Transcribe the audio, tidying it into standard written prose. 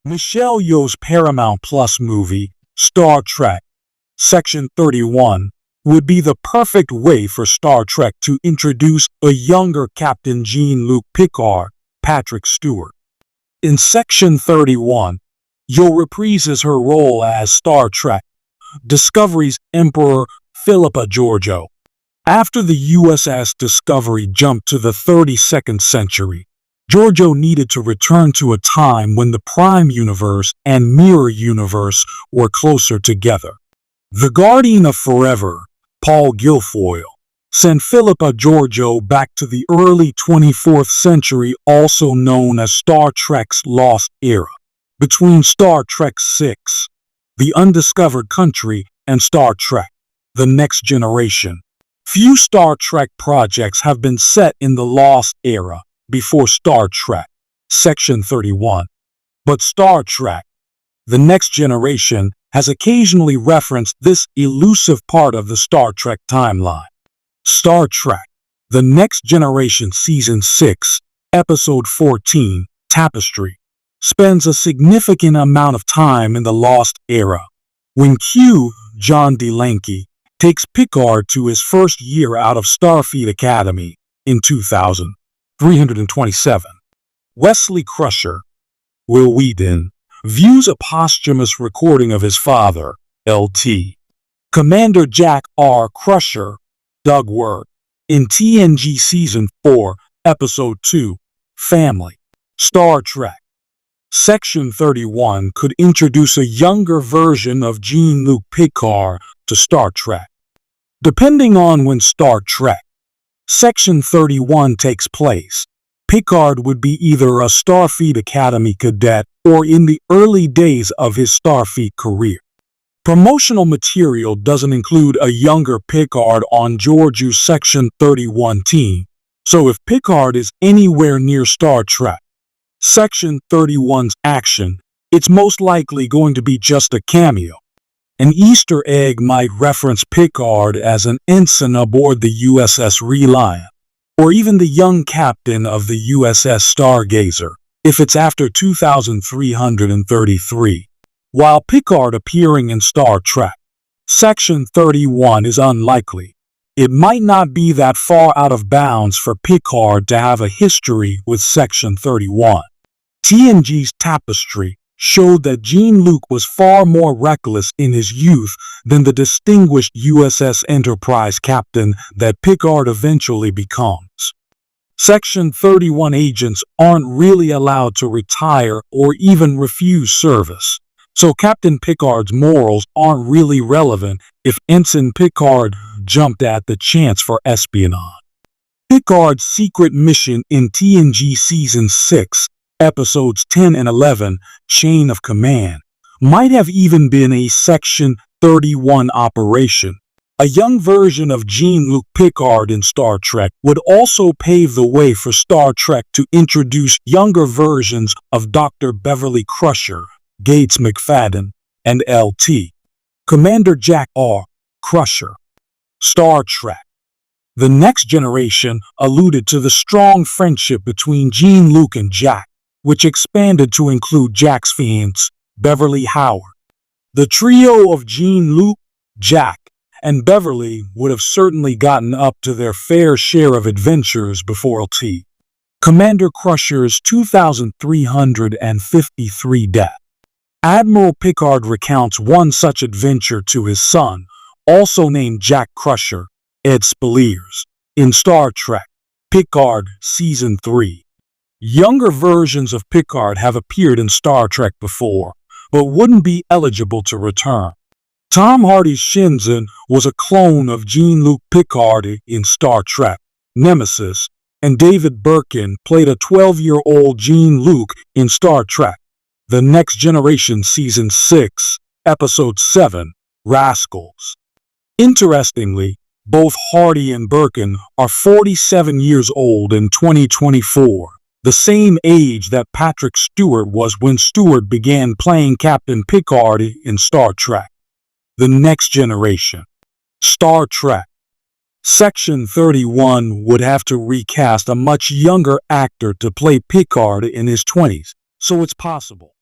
Michelle Yeoh's Paramount Plus movie, Star Trek, Section 31, would be the perfect way for Star Trek to introduce a younger Captain Jean-Luc Picard, Patrick Stewart. In Section 31, Yeoh reprises her role as Star Trek Discovery's Emperor Philippa Georgiou. After the USS Discovery jumped to the 32nd century, Georgiou needed to return to a time when the Prime Universe and Mirror Universe were closer together. The Guardian of Forever, Paul Guilfoyle, sent Philippa Georgiou back to the early 24th century, also known as Star Trek's Lost Era, between Star Trek VI, The Undiscovered Country, and Star Trek, The Next Generation. Few Star Trek projects have been set in the Lost Era before Star Trek, Section 31. But Star Trek, The Next Generation, has occasionally referenced this elusive part of the Star Trek timeline. Star Trek, The Next Generation Season 6, Episode 14, Tapestry, spends a significant amount of time in the Lost Era, when Q, John D. Lanky, takes Picard to his first year out of Starfleet Academy in 2327. Wesley Crusher, Will Wheaton, views a posthumous recording of his father, Lt. Commander Jack R. Crusher, Doug Wirt, in TNG Season 4, Episode 2, Family. Star Trek, Section 31 could introduce a younger version of Jean-Luc Picard to Star Trek. Depending on when Star Trek, Section 31 takes place, Picard would be either a Starfleet Academy cadet or in the early days of his Starfleet career. Promotional material doesn't include a younger Picard on Georgiou's Section 31 team, so if Picard is anywhere near Star Trek, Section 31's action, it's most likely going to be just a cameo. An Easter egg might reference Picard as an ensign aboard the USS Reliant, or even the young captain of the USS Stargazer, if it's after 2333. While Picard appearing in Star Trek, Section 31 is unlikely. It might not be that far out of bounds for Picard to have a history with Section 31. TNG's Tapestry showed that Jean-Luc was far more reckless in his youth than the distinguished USS Enterprise captain that Picard eventually becomes. Section 31 agents aren't really allowed to retire or even refuse service, so Captain Picard's morals aren't really relevant if Ensign Picard jumped at the chance for espionage. Picard's secret mission in TNG Season 6, Episodes 10 and 11, Chain of Command, might have even been a Section 31 operation. A young version of Jean-Luc Picard in Star Trek would also pave the way for Star Trek to introduce younger versions of Dr. Beverly Crusher, Gates McFadden, and Lt. Commander Jack R. Crusher. Star Trek, The Next Generation alluded to the strong friendship between Jean-Luc and Jack, which expanded to include Jack's fiancée, Beverly Howard. The trio of Jean-Luc, Jack, and Beverly would have certainly gotten up to their fair share of adventures before Lt. Commander Crusher's 2353 death. Admiral Picard recounts one such adventure to his son, also named Jack Crusher, Ed Speleers, in Star Trek, Picard Season 3. Younger versions of Picard have appeared in Star Trek before, but wouldn't be eligible to return. Tom Hardy's Shinzen was a clone of Jean-Luc Picard in Star Trek, Nemesis, and David Birkin played a 12-year-old Jean-Luc in Star Trek, The Next Generation Season 6, Episode 7, Rascals. Interestingly, both Hardy and Birkin are 47 years old in 2024, the same age that Patrick Stewart was when Stewart began playing Captain Picard in Star Trek, The Next Generation. Star Trek, Section 31 would have to recast a much younger actor to play Picard in his 20s, so it's possible.